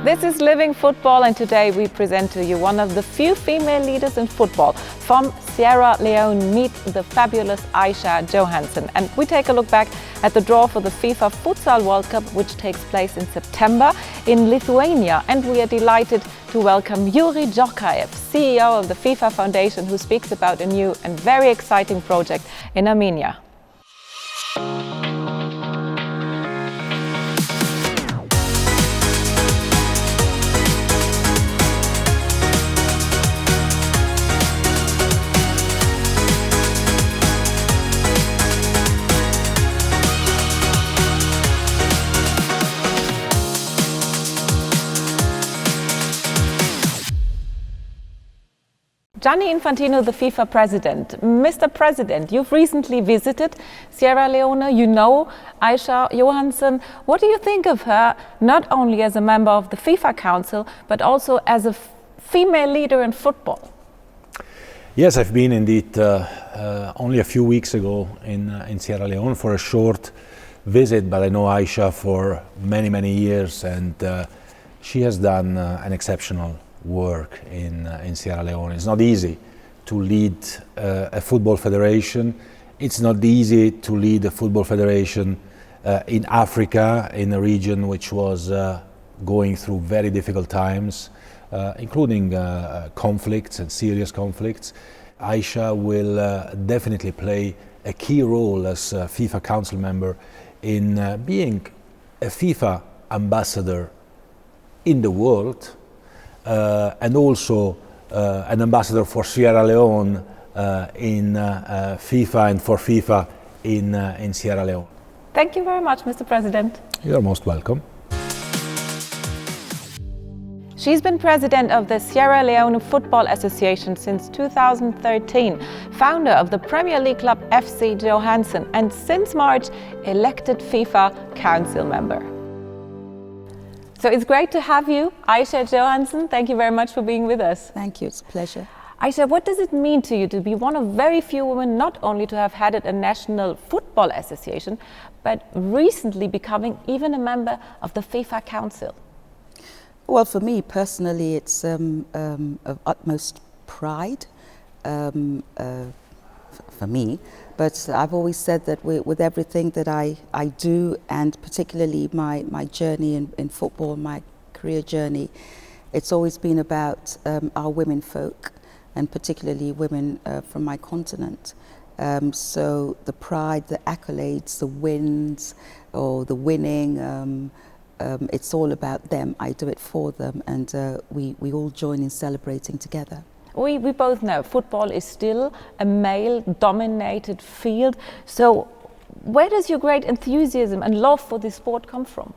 This is Living Football, and today we present to you one of the few female leaders in football. From Sierra Leone, meet the fabulous Isha Johansen. And we take a look back at the draw for the FIFA Futsal World Cup, which takes place in September in Lithuania. And we are delighted to welcome Youri, Djorkaeff, CEO of the FIFA Foundation, who speaks about a new and very exciting project in Armenia. Gianni Infantino, the FIFA president. Mr. President, you've recently visited Sierra Leone. You know Isha Johansen. What do you think of her, not only as a member of the FIFA Council, but also as a female leader in football? Yes, I've been indeed only a few weeks ago in Sierra Leone for a short visit, but I know Isha for many, many years, and she has done an exceptional work in Sierra Leone. It's not easy to lead a football federation. It's not easy to lead a football federation in Africa, in a region which was going through very difficult times, including conflicts and serious conflicts. Isha will definitely play a key role as a FIFA Council member in being a FIFA ambassador in the world, and also an ambassador for Sierra Leone in FIFA and for FIFA in Sierra Leone. Thank you very much, Mr. President. You're most welcome. She's been president of the Sierra Leone Football Association since 2013, founder of the Premier League club FC Johansen, and since March, elected FIFA Council member. So it's great to have you, Isha Johansen. Thank you very much for being with us. Thank you, it's a pleasure. Isha, what does it mean to you to be one of very few women not only to have headed a national football association, but recently becoming even a member of the FIFA Council? Well, for me personally, it's of utmost pride for me. But I've always said that with everything that I do, and particularly my journey in football, my career journey, it's always been about our women folk, and particularly women from my continent. So the pride, the accolades, the wins, or the winning, it's all about them. I do it for them, and we all join in celebrating together. We both know football is still a male-dominated field. So where does your great enthusiasm and love for the sport come from?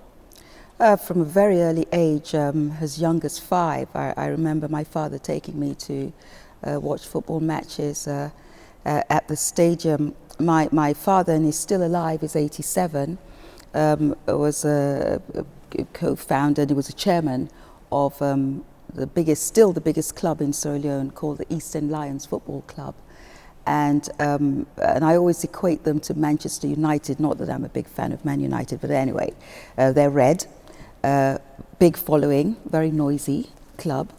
From a very early age, as young as 5, I remember my father taking me to watch football matches at the stadium. My father, and he's still alive, is 87, was a co-founder, and he was a chairman of still the biggest club in Sierra Leone, called the Eastern Lions Football Club, and I always equate them to Manchester United. Not that I'm a big fan of Man United, but anyway, they're red, big following, very noisy club,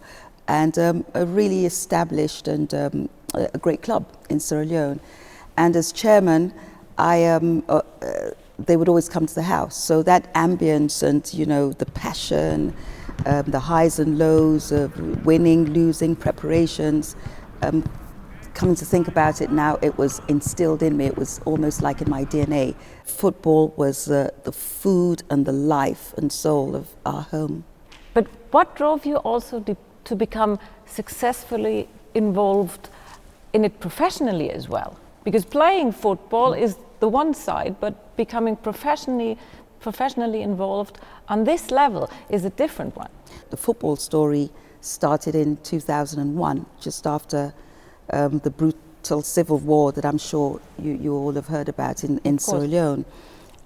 and a really established and a great club in Sierra Leone. And as chairman, they would always come to the house. So that ambience and the passion, the highs and lows of winning, losing, preparations. Coming to think about it now, it was instilled in me. It was almost like in my DNA. Football was the food and the life and soul of our home. But what drove you also to become successfully involved in it professionally as well? Because playing football is the one side, but becoming professionally involved on this level is a different one. The football story started in 2001, just after the brutal civil war that I'm sure you all have heard about in Sierra Leone.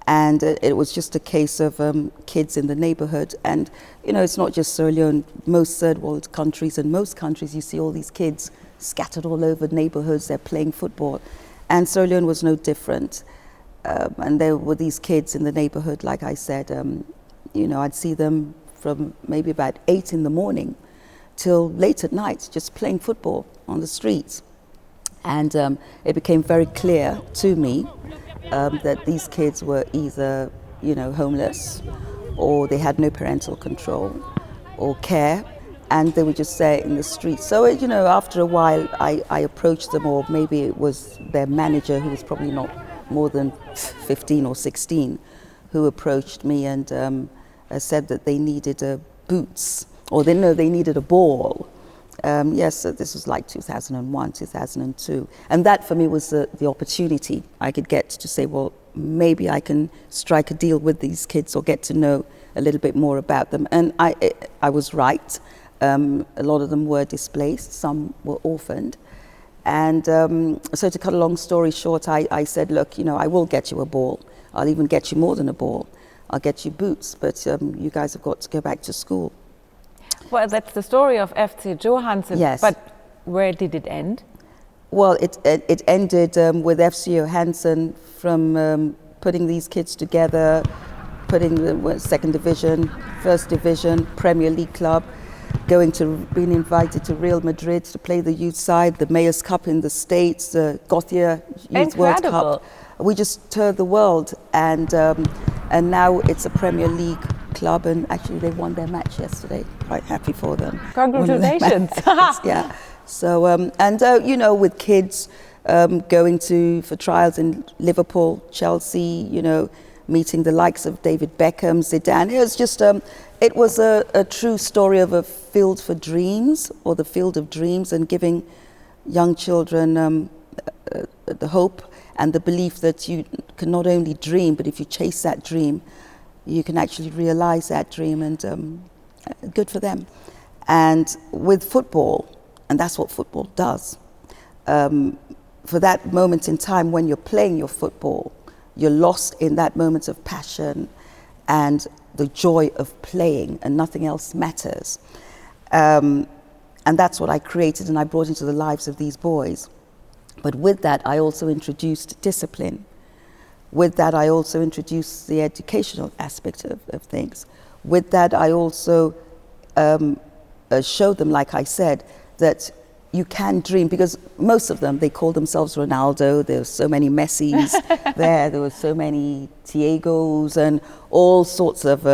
And it was just a case of kids in the neighborhood. And, it's not just Sierra Leone, most third world countries, and most countries you see all these kids scattered all over neighborhoods, they're playing football. And Sierra Leone was no different. And there were these kids in the neighborhood, like I said, I'd see them from maybe about 8 in the morning till late at night, just playing football on the streets. And it became very clear to me that these kids were either, homeless, or they had no parental control or care, and they were just there in the streets. So, after a while, I approached them, or maybe it was their manager, who was probably not more than 15 or 16, who approached me and said that they needed boots, or they needed a ball. Yes, so this was like 2001, 2002. And that for me was the opportunity I could get to say, well, maybe I can strike a deal with these kids or get to know a little bit more about them. And I was right. A lot of them were displaced, some were orphaned. And so to cut a long story short, I said, look, I will get you a ball. I'll even get you more than a ball. I'll get you boots, but you guys have got to go back to school. Well, that's the story of FC Johansen. Yes. But where did it end? Well, it ended with FC Johansen from putting these kids together, putting the second division, first division, Premier League club, being invited to Real Madrid to play the youth side, the Mayor's Cup in the States, the Gothia Youth World Cup. We just toured the world, and now it's a Premier League club, and actually they won their match yesterday. Quite happy for them. Congratulations! Yeah. So with kids going for trials in Liverpool, Chelsea, meeting the likes of David Beckham, Zidane. It was just it was a true story of a field for dreams, or the field of dreams, and giving young children the hope and the belief that you can not only dream, but if you chase that dream, you can actually realize that dream, and good for them. And with football, and that's what football does, for that moment in time when you're playing your football, you're lost in that moment of passion and the joy of playing, and nothing else matters. And that's what I created and I brought into the lives of these boys. But with that, I also introduced discipline. With that, I also introduced the educational aspect of things. With that, I also showed them, like I said, that you can dream, because most of them, they call themselves Ronaldo. There were so many Messis there were so many Thiagos and all sorts of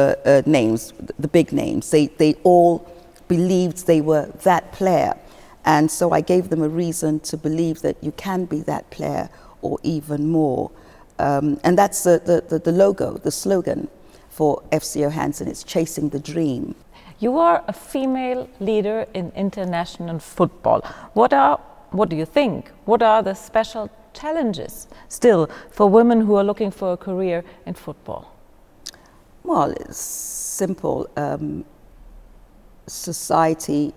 names, the big names. They all believed they were that player. And so I gave them a reason to believe that you can be that player or even more. And that's the logo, the slogan for FC Johansen. It's chasing the dream. You are a female leader in international football. What do you think? What are the special challenges still for women who are looking for a career in football? Well, it's simple. Society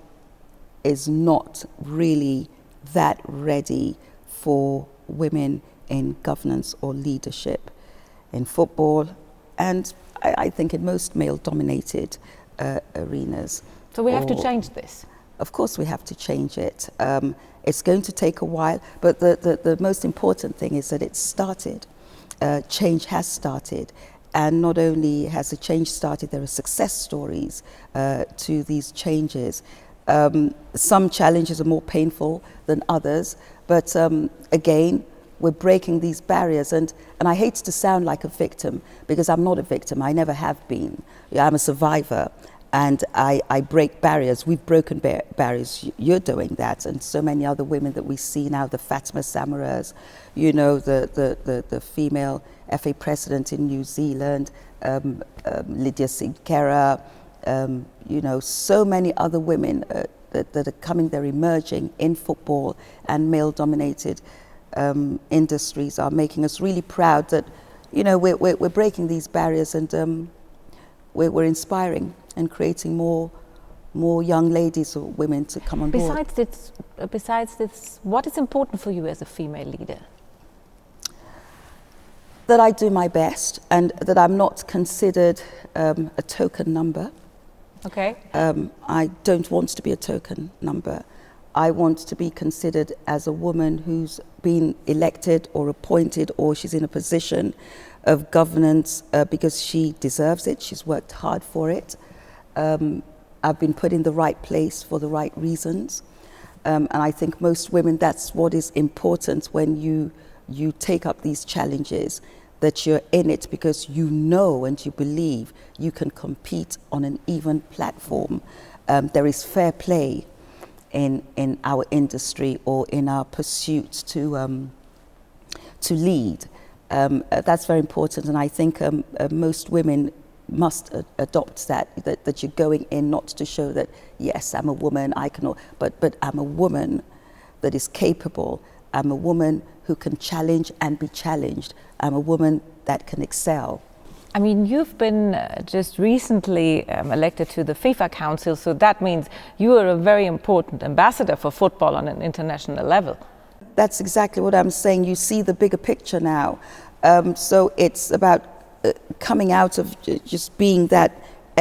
is not really that ready for women in governance or leadership in football, and I think in most male-dominated arenas. So we have to change this. Of course we have to change it. It's going to take a while, but the most important thing is that it's started. Change has started, and not only has the change started, there are success stories to these changes. Some challenges are more painful than others, but again, we're breaking these barriers, and I hate to sound like a victim, because I'm not a victim. I never have been. I'm a survivor, and I break barriers. We've broken barriers. You're doing that, and so many other women that we see now, the Fatma Samaras, the female FA president in New Zealand, Lydia Sinkera, so many other women that are coming, they're emerging in football, and male-dominated industries are making us really proud that, we're breaking these barriers, and we're inspiring and creating more young ladies or women to come on board. Besides this, what is important for you as a female leader? That I do my best, and that I'm not considered a token number. Okay. I don't want to be a token number. I want to be considered as a woman who's been elected or appointed, or she's in a position of governance because she deserves it. She's worked hard for it. I've been put in the right place for the right reasons. And I think most women, that's what is important when you take up these challenges, that you're in it because you know and you believe you can compete on an even platform. There is fair play in our industry or in our pursuit to lead. That's very important, and I think most women must adopt that you're going in not to show that, yes, I'm a woman, I can, but I'm a woman that is capable. I'm a woman who can challenge and be challenged. I'm a woman that can excel. I mean, you've been just recently elected to the FIFA Council, so that means you are a very important ambassador for football on an international level. That's exactly what I'm saying. You see the bigger picture now. So it's about coming out of just being that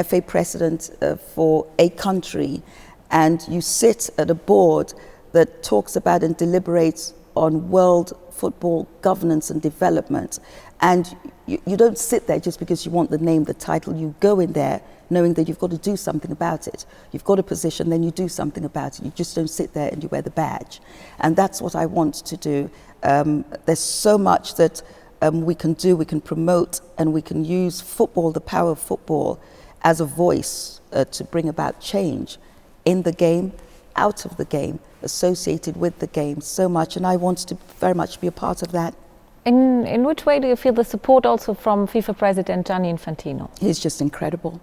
FA president for a country, and you sit at a board that talks about and deliberates on world football governance and development. And you don't sit there just because you want the name, the title. You go in there knowing that you've got to do something about it. You've got a position, then you do something about it. You just don't sit there and you wear the badge. And that's what I want to do. There's so much that we can do, we can promote, and we can use football, the power of football, as a voice to bring about change in the game, out of the game, associated with the game so much. And I want to very much be a part of that. In which way do you feel the support also from FIFA President Gianni Infantino? He's just incredible.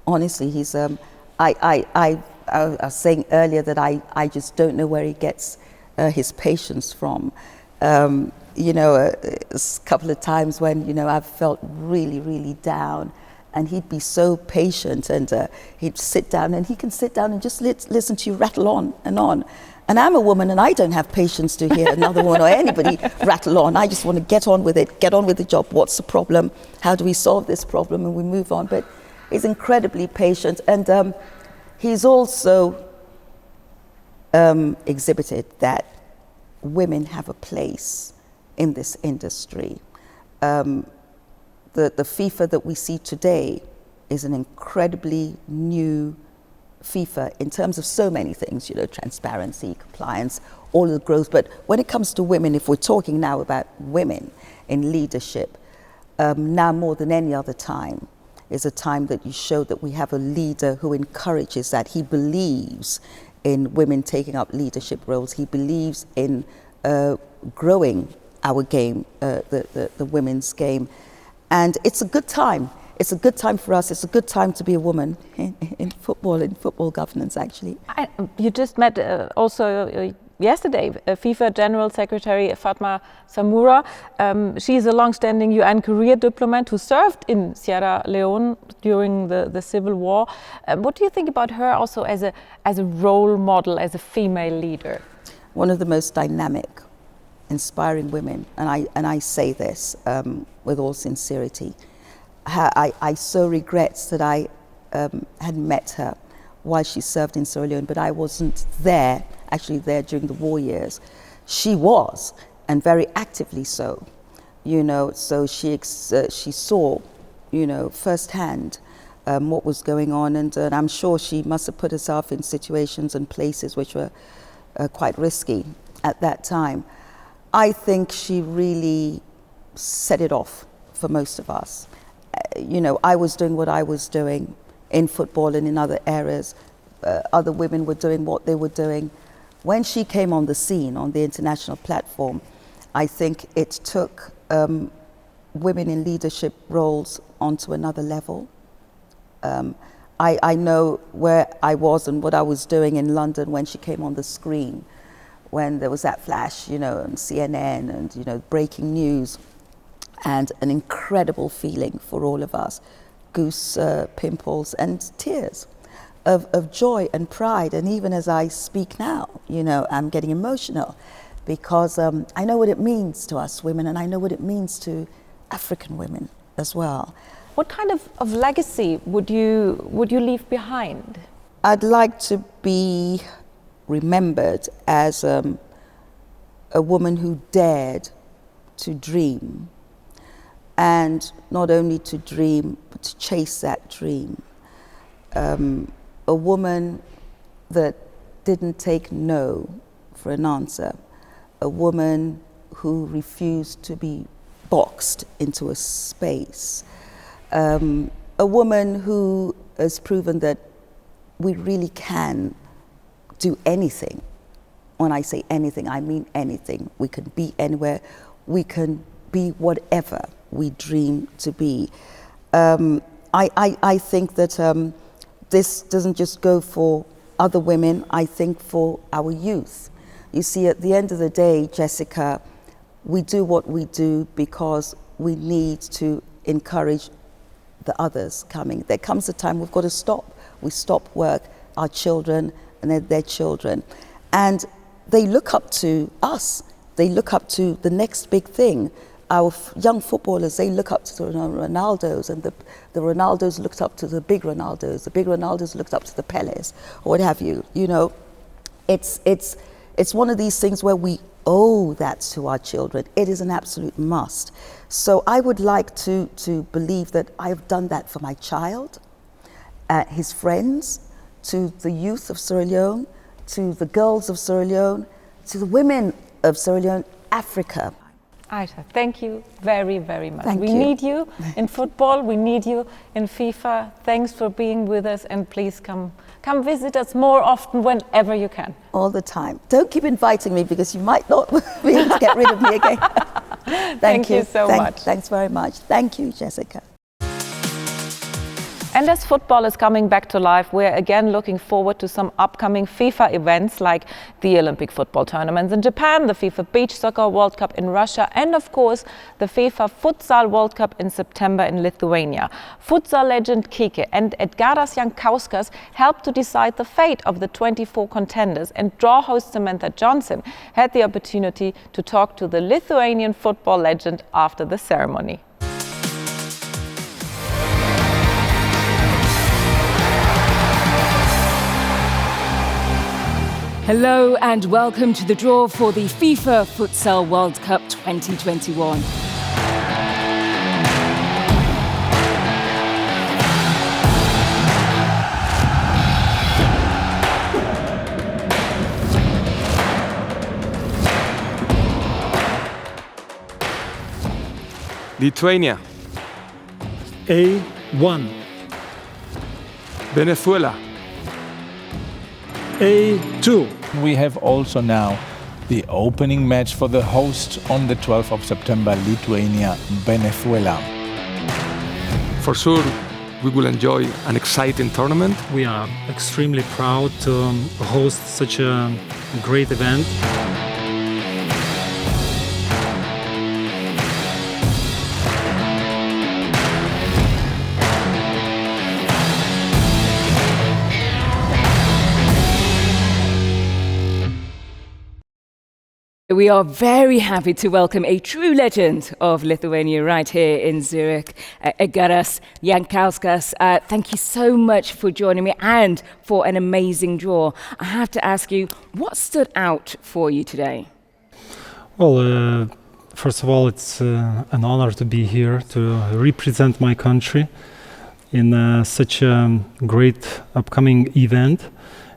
Honestly, he's. I was saying earlier that I just don't know where he gets his patience from. You know, a couple of times when I've felt really, really down, and he'd be so patient, and he'd sit down, and he can sit down and just listen to you rattle on and on. And I'm a woman, and I don't have patience to hear another woman or anybody rattle on. I just want to get on with it, get on with the job. What's the problem? How do we solve this problem? And we move on. But he's incredibly patient, and he's also exhibited that women have a place in this industry. The FIFA that we see today is an incredibly new FIFA in terms of so many things, transparency, compliance, all of the growth. But when it comes to women, if we're talking now about women in leadership, now more than any other time is a time that you show that we have a leader who encourages that. He believes in women taking up leadership roles. He believes in growing our game, the women's game. And it's a good time. It's a good time for us. It's a good time to be a woman in football governance, actually. You just met also yesterday FIFA General Secretary Fatma Samoura. She's a long-standing UN career diplomat who served in Sierra Leone during the civil war. What do you think about her also as a role model, as a female leader? One of the most dynamic, inspiring women, and I say this with all sincerity. I so regret that I had met her while she served in Sierra Leone, but I wasn't actually there during the war years. She was, and very actively so. So she saw, firsthand what was going on, and I'm sure she must have put herself in situations and places which were quite risky at that time. I think she really set it off for most of us. I was doing what I was doing in football and in other areas. Other women were doing what they were doing. When she came on the scene, on the international platform, I think it took women in leadership roles onto another level. I know where I was and what I was doing in London when she came on the screen, when there was that flash, on CNN and, breaking news. And an incredible feeling for all of us, goose pimples and tears of joy and pride. And even as I speak now, I'm getting emotional because I know what it means to us women, and I know what it means to African women as well. What kind of legacy would you leave behind? I'd like to be remembered as a woman who dared to dream. And not only to dream, but to chase that dream. a woman that didn't take no for an answer, a woman who refused to be boxed into a space, a woman who has proven that we really can do anything. When I say anything, I mean anything. We can be anywhere. We can be whatever we dream to be. I think that this doesn't just go for other women, I think for our youth. You see, at the end of the day, Jessica, we do what we do because we need to encourage the others coming. There comes a time we've got to stop. We stop work, our children, and their children. And they look up to us. They look up to the next big thing. Our young footballers, they look up to the Ronaldos, and the Ronaldos looked up to the big Ronaldos. The big Ronaldos looked up to the Peles, or what have you. You know, it's one of these things where we owe that to our children. It is an absolute must. So I would like to believe that I've done that for my child, his friends, to the youth of Sierra Leone, to the girls of Sierra Leone, to the women of Sierra Leone, Africa. Aisha, thank you very, very much. Thank we you. need you in football, we need you in FIFA. Thanks for being with us, and please come visit us more often whenever you can. All the time. Don't keep inviting me because you might not be able to get rid of me again. Thank you so much. Thanks very much. Thank you, Jessica. And as football is coming back to life, we're again looking forward to some upcoming FIFA events like the Olympic football tournaments in Japan, the FIFA Beach Soccer World Cup in Russia, and of course the FIFA Futsal World Cup in September in Lithuania. Futsal legend Kike and Edgaras Jankauskas helped to decide the fate of the 24 contenders, and draw host Isha Johansen had the opportunity to talk to the Lithuanian football legend after the ceremony. Hello and welcome to the draw for the FIFA Futsal World Cup 2021. Lithuania, A1, Venezuela, A2, We have also now the opening match for the hosts on the 12th of September, Lithuania, Venezuela. For sure, we will enjoy an exciting tournament. We are extremely proud to host such a great event. We are very happy to welcome a true legend of Lithuania right here in Zurich, Edgaras Jankauskas. Thank you so much for joining me and for an amazing draw. I have to ask you, what stood out for you today? Well, first of all, it's an honor to be here to represent my country in such a great upcoming event.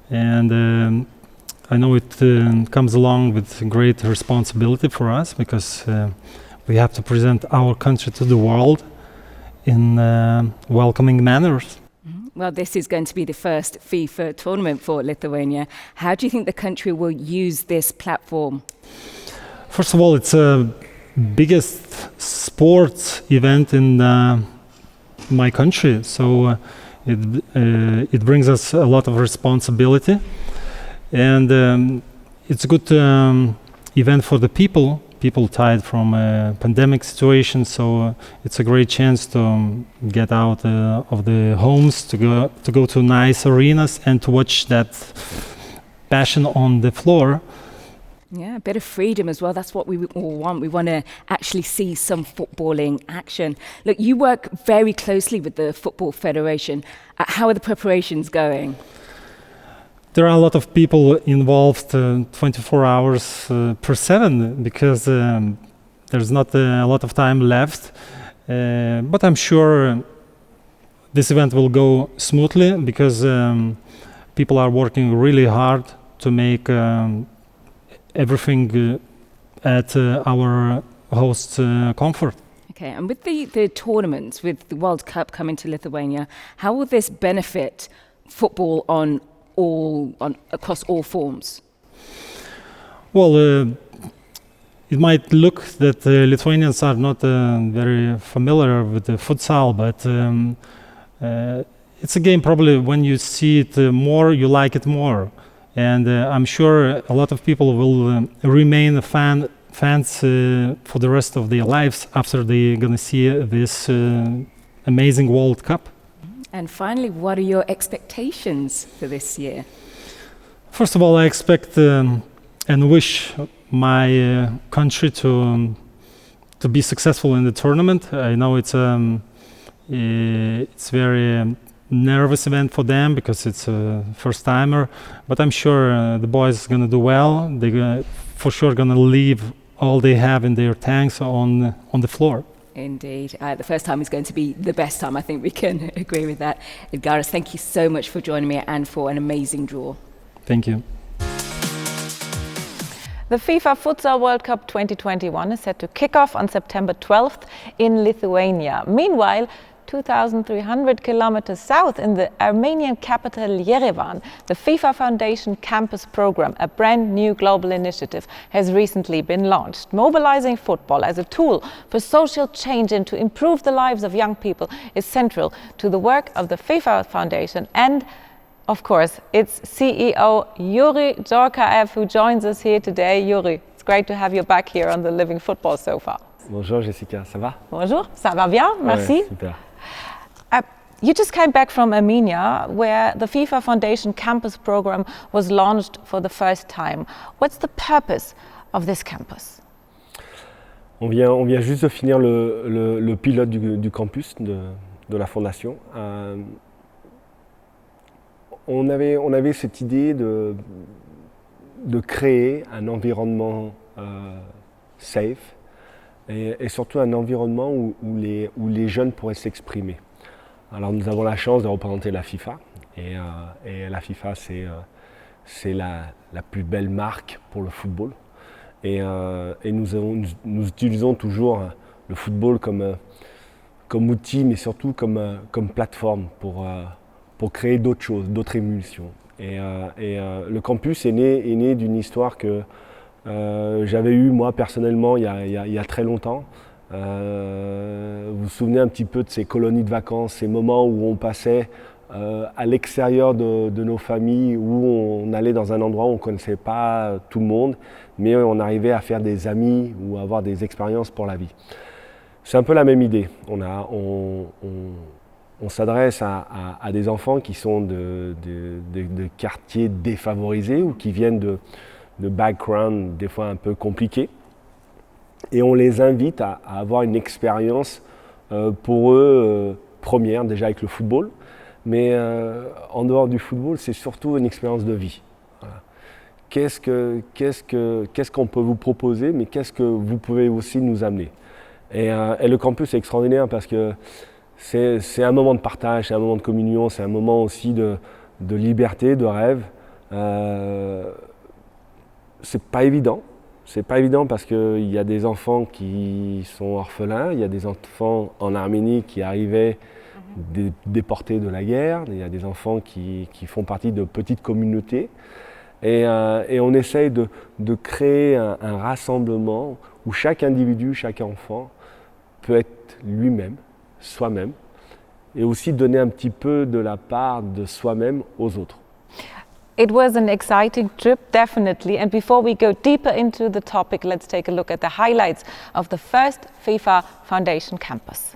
And I know it comes along with great responsibility for us because we have to present our country to the world in welcoming manners. Well, this is going to be the first FIFA tournament for Lithuania. How do you think the country will use this platform? First of all, it's the biggest sports event in my country, so it brings us a lot of responsibility. And it's a good event for the people tired from a pandemic situation, so it's a great chance to get out of the homes, to go to nice arenas and to watch that passion on the floor. Yeah, a bit of freedom as well. That's what we all want. We want to actually see some footballing action. Look, you work very closely with the Football Federation. How are the preparations going? There are a lot of people involved 24 hours per 7 because there's not a lot of time left. But I'm sure this event will go smoothly because people are working really hard to make everything at our hosts' comfort. Okay, and with the tournaments, with the World Cup coming to Lithuania, how will this benefit football across all forms? Well, it might look that Lithuanians are not very familiar with the futsal, but it's a game probably when you see it more, you like it more. And I'm sure a lot of people will remain fans for the rest of their lives after they're going to see this amazing World Cup. And finally, what are your expectations for this year? First of all, I expect and wish my country to be successful in the tournament. I know it's very nervous event for them because it's a first timer, but I'm sure the boys are going to do well. They're for sure going to leave all they have in their tanks on the floor. Indeed. The first time is going to be the best time. I think we can agree with that. Edgaras, thank you so much for joining me and for an amazing draw. Thank you. The FIFA Futsal World Cup 2021 is set to kick off on September 12th in Lithuania. Meanwhile, 2,300 kilometers south in the Armenian capital Yerevan, the FIFA Foundation Campus Program, a brand new global initiative, has recently been launched. Mobilizing football as a tool for social change and to improve the lives of young people is central to the work of the FIFA Foundation and, of course, its CEO Youri Djorkaeff, who joins us here today. Youri, it's great to have you back here on the Living Football sofa. Bonjour Jessica, ça va? Bonjour, ça va bien, merci. Ouais, super. You just came back from Armenia, where the FIFA Foundation Campus Program was launched for the first time. What's the purpose of this campus? On vient juste de finir le pilote du campus de la Fondation. On avait cette idée de créer un environnement safe et surtout un environnement où les jeunes pourraient s'exprimer. Alors nous avons la chance de représenter la FIFA et la FIFA c'est la plus belle marque pour le football et nous utilisons toujours le football comme outil mais surtout comme plateforme pour créer d'autres choses, d'autres émulsions. Et le campus est né d'une histoire que j'avais eue moi personnellement il y a très longtemps. Vous vous souvenez un petit peu de ces colonies de vacances, ces moments où on passait à l'extérieur de nos familles, où on allait dans un endroit où on ne connaissait pas tout le monde, mais on arrivait à faire des amis ou à avoir des expériences pour la vie. C'est un peu la même idée. On s'adresse à des enfants qui sont de quartiers défavorisés ou qui viennent de backgrounds des fois un peu compliqués. Et on les invite à avoir une expérience pour eux première, déjà avec le football. Mais en dehors du football, c'est surtout une expérience de vie. Voilà. Qu'est-ce qu'on peut vous proposer, mais qu'est-ce que vous pouvez aussi nous amener. Et le campus est extraordinaire parce que c'est un moment de partage, c'est un moment de communion, c'est un moment aussi de liberté, de rêve. C'est pas évident. C'est pas évident parce qu'il y a des enfants qui sont orphelins, il y a des enfants en Arménie qui arrivaient déportés de la guerre, il y a des enfants qui font partie de petites communautés. Et on essaye de créer un rassemblement où chaque individu, chaque enfant peut être lui-même, soi-même, et aussi donner un petit peu de la part de soi-même aux autres. It was an exciting trip, definitely. And before we go deeper into the topic, let's take a look at the highlights of the first FIFA Foundation campus.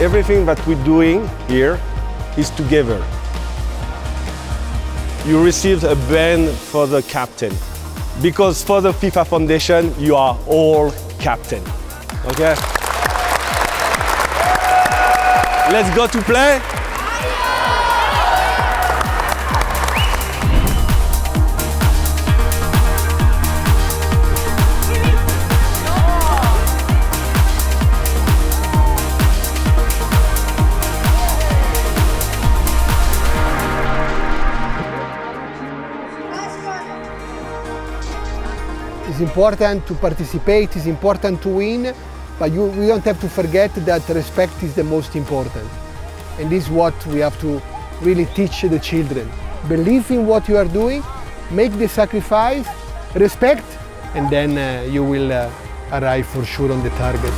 Everything that we're doing here is together. You received a band for the captain. Because for the FIFA Foundation, you are all captain. Okay? Let's go to play. It's important to participate, it's important to win, but we don't have to forget that respect is the most important. And this is what we have to really teach the children. Believe in what you are doing, make the sacrifice, respect, and then you will arrive for sure on the target.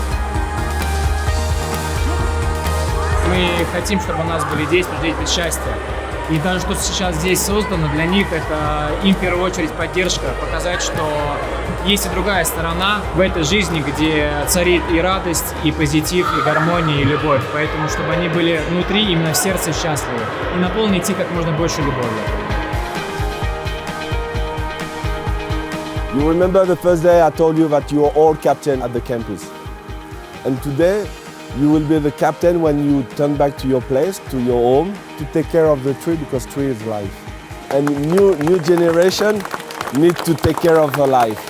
Мы хотим, чтобы у нас были дети, дети счастья. И даже что сейчас здесь создано, для них это им в первую очередь поддержка, показать, что есть и другая сторона в этой жизни, где царит и радость, и позитив, и гармония, и любовь. Поэтому, чтобы они были внутри, именно в сердце счастливы. И наполнить их как можно больше любовью. You remember the first day I told you that you are all captain at the campus. And today, you will be the captain when you turn back to your place, to your home, to take care of the tree because tree is life. And new generation need to take care of her life.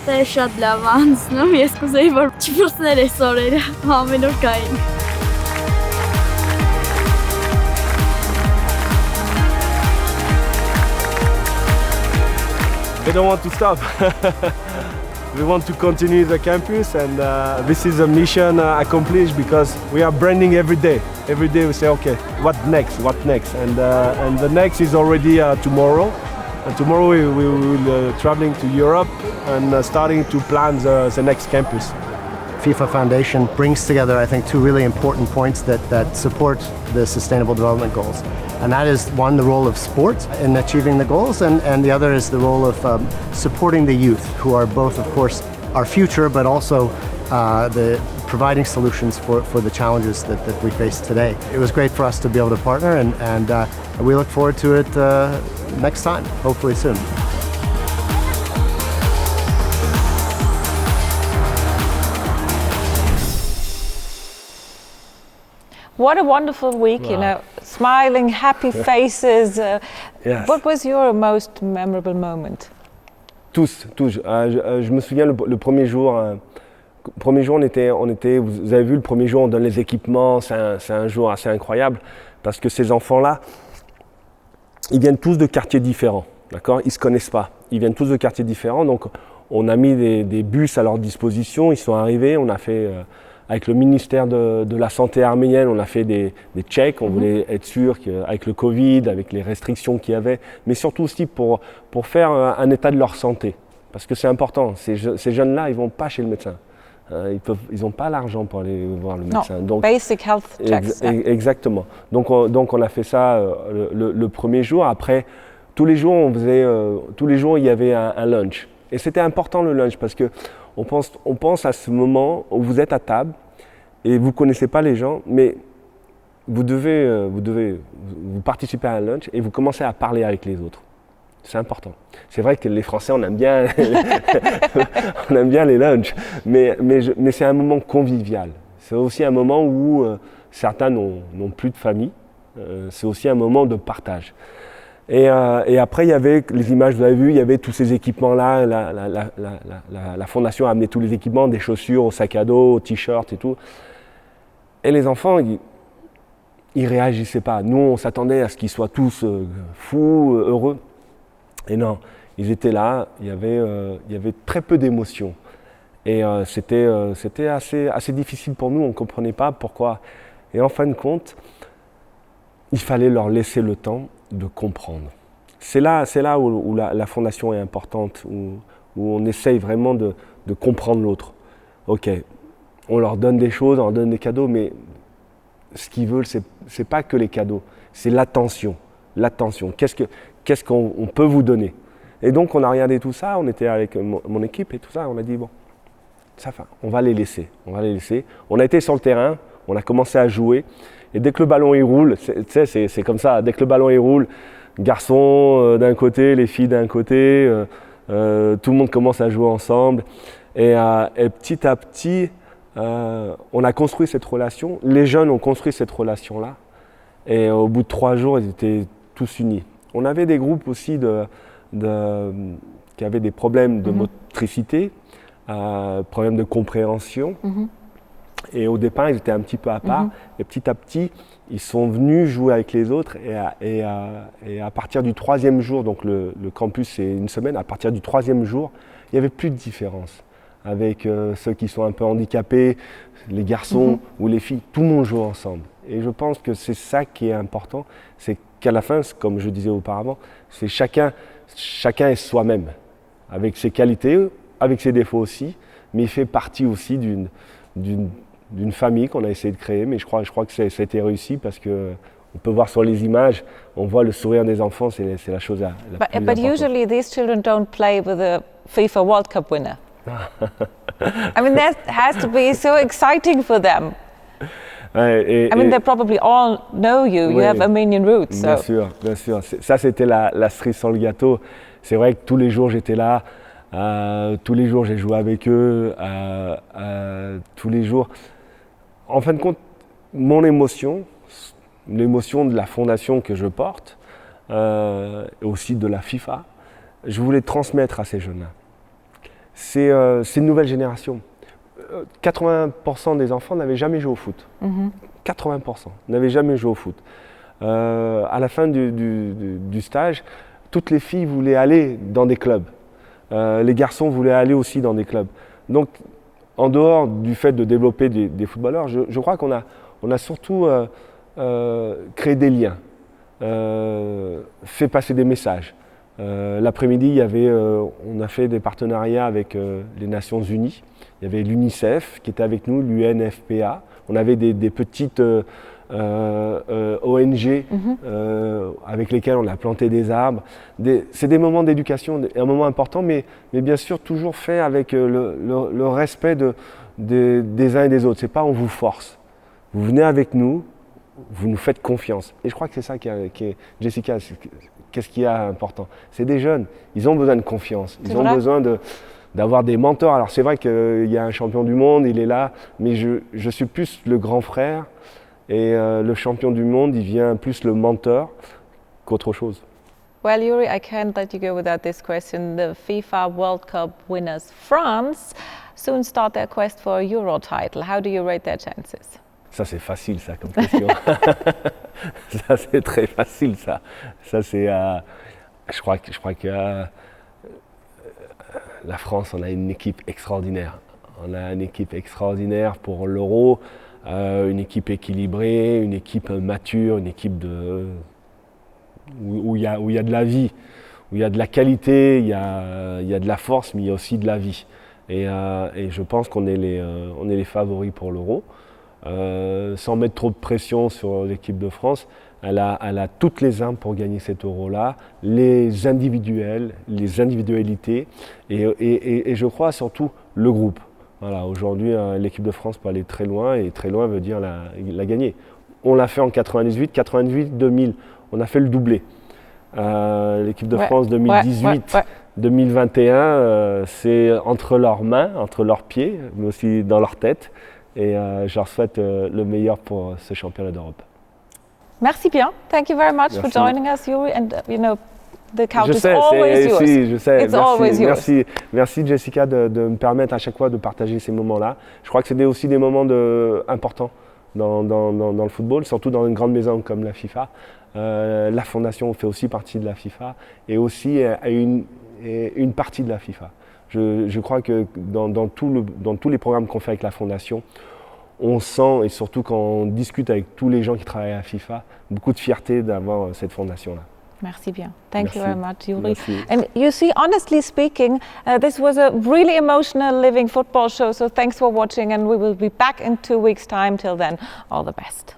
Stay shut для вас, но я сказала, что просто не рисовали, маме не каин. They don't want to stop. We want to continue the campus, and this is a mission accomplished because we are branding every day. Every day we say, okay, what next? What next? And the next is already tomorrow. And tomorrow we will traveling to Europe and starting to plan the next campus. FIFA Foundation brings together, I think, two really important points that support the Sustainable Development Goals. And that is, one, the role of sport in achieving the goals, and the other is the role of supporting the youth, who are both, of course, our future, but also providing solutions for the challenges that we face today. It was great for us to be able to partner, and we look forward to it next time, hopefully soon. What a wonderful week, Wow. you know, smiling, happy faces. Yes. What was your most memorable moment? Tous. Je me souviens le premier jour. On était, vous avez vu, le premier jour on donne les équipements, c'est un jour assez incroyable parce que ces enfants-là, ils viennent tous de quartiers différents, d'accord ? Ils ne se connaissent pas, ils viennent tous de quartiers différents, donc on a mis des bus à leur disposition, ils sont arrivés, on a fait, avec le ministère de la Santé arménienne, on a fait des checks, on voulait être sûr qu'avec le Covid, avec les restrictions qu'il y avait, mais surtout aussi pour faire un état de leur santé, parce que c'est important, ces jeunes-là, ils ne vont pas chez le médecin. Ils n'ont pas l'argent pour aller voir le médecin. No, donc, basic health checks. Exactement. Donc on a fait ça le premier jour. Après, tous les jours il y avait un lunch. Et c'était important le lunch parce que on pense à ce moment où vous êtes à table et vous ne connaissez pas les gens, mais vous participez à un lunch et vous commencez à parler avec les autres. C'est important. C'est vrai que les Français, on aime bien, on aime bien les lunchs, mais c'est un moment convivial. C'est aussi un moment où certains n'ont plus de famille. C'est aussi un moment de partage. Et après, il y avait les images, vous avez vu, il y avait tous ces équipements-là. La fondation a amené tous les équipements, des chaussures, au sac à dos, aux t-shirts et tout. Et les enfants, ils réagissaient pas. Nous, on s'attendait à ce qu'ils soient tous fous, heureux. Et non, ils étaient là, il y avait très peu d'émotions. Et c'était assez difficile pour nous, on ne comprenait pas pourquoi. Et en fin de compte, il fallait leur laisser le temps de comprendre. C'est là où la fondation est importante, où on essaye vraiment de comprendre l'autre. Ok, on leur donne des choses, on leur donne des cadeaux, mais ce qu'ils veulent, c'est pas que les cadeaux, c'est l'attention. L'attention, qu'est-ce qu'on peut vous donner? Et donc on a regardé tout ça, on était avec mon équipe et tout ça, on a dit bon, ça va, on va les laisser. On a été sur le terrain, on a commencé à jouer, et dès que le ballon il roule, c'est comme ça, dès que le ballon il roule, garçons d'un côté, les filles d'un côté, tout le monde commence à jouer ensemble, et petit à petit, on a construit cette relation, les jeunes ont construit cette relation-là, et au bout de 3 jours, ils étaient tous unis. On avait des groupes aussi qui avaient des problèmes de motricité, problèmes de compréhension. Et au départ, ils étaient un petit peu à part. Et petit à petit, ils sont venus jouer avec les autres. Et à partir du 3e jour, donc le campus c'est une semaine, à partir du 3e jour, il n'y avait plus de différence. Avec ceux qui sont un peu handicapés, les garçons ou les filles, tout le monde joue ensemble. Et je pense que c'est ça qui est important, c'est qu'à la fin, comme je disais auparavant, c'est chacun est soi-même, avec ses qualités, avec ses défauts aussi, mais il fait partie aussi d'une famille qu'on a essayé de créer, mais je crois que ça a été réussi parce que on peut voir sur les images, on voit le sourire des enfants, c'est la chose la plus importante. But usually these children don't play with a FIFA World Cup winner. I mean, that has to be so exciting for them. I mean, they probably all know you. You have Armenian roots. Bien sûr, bien sûr. Ça, c'était la cerise sur le gâteau. C'est vrai que tous les jours, j'étais là. Tous les jours, j'ai joué avec eux. Tous les jours. En fin de compte, mon émotion, l'émotion de la fondation que je porte, et aussi de la FIFA, je voulais transmettre à ces jeunes-là. C'est une nouvelle génération. 80% des enfants n'avaient jamais joué au foot. 80% n'avaient jamais joué au foot. À la fin du stage, toutes les filles voulaient aller dans des clubs. Les garçons voulaient aller aussi dans des clubs. Donc, en dehors du fait de développer des footballeurs, je crois qu'on a surtout créé des liens, fait passer des messages. L'après-midi, on a fait des partenariats avec les Nations Unies. Il y avait l'UNICEF qui était avec nous, l'UNFPA. On avait des petites ONG avec lesquelles on a planté des arbres. C'est des moments d'éducation, un moment important, mais bien sûr toujours fait avec le respect des uns et des autres. C'est pas on vous force. Vous venez avec nous, vous nous faites confiance. Et je crois que c'est ça qui est Jessica. Qu'est-ce qui est important? C'est des jeunes, ils ont besoin de confiance, ils ont besoin d'avoir des mentors. Alors c'est vrai qu'il y a un champion du monde, il est là, mais je suis plus le grand frère et le champion du monde, il vient plus le mentor qu'autre chose. Well, Youri, I can't let you go without this question. The FIFA World Cup winners, France, soon start their quest for a Euro title. How do you rate their chances? Ça c'est facile ça comme question. Ça c'est très facile ça. Ça c'est, je crois que la France, on a une équipe extraordinaire. On a une équipe extraordinaire pour l'Euro, une équipe équilibrée, une équipe mature, une équipe où il y a de la vie, où il y a de la qualité, il y a de la force, mais il y a aussi de la vie. Et je pense qu'on est les favoris pour l'Euro. Sans mettre trop de pression sur l'équipe de France, elle a toutes les armes pour gagner cet Euro-là, les individuels, les individualités et je crois surtout le groupe. Voilà, aujourd'hui, l'équipe de France peut aller très loin et très loin veut dire la gagner. On l'a fait en 98, 2000, on a fait le doublé. L'équipe de France 2018, 2021, c'est entre leurs mains, entre leurs pieds, mais aussi dans leur tête. Et je leur souhaite le meilleur pour ce championnat d'Europe. Merci bien. Thank you very much for joining us, Youri. And you know, the couch is always yours. Je sais. It's always yours. Merci Jessica de me permettre à chaque fois de partager ces moments-là. Je crois que c'est aussi des moments importants dans le football, surtout dans une grande maison comme la FIFA. La Fondation fait aussi partie de la FIFA et aussi une partie de la FIFA. Je crois que dans tous les programmes qu'on fait avec la Fondation, on sent, et surtout quand on discute avec tous les gens qui travaillent à la FIFA, beaucoup de fierté d'avoir cette fondation-là. Merci bien. Thank you very much, Youri. And you see, honestly speaking, this was a really emotional living football show, so thanks for watching and we will be back in 2 weeks' time. Till then, all the best.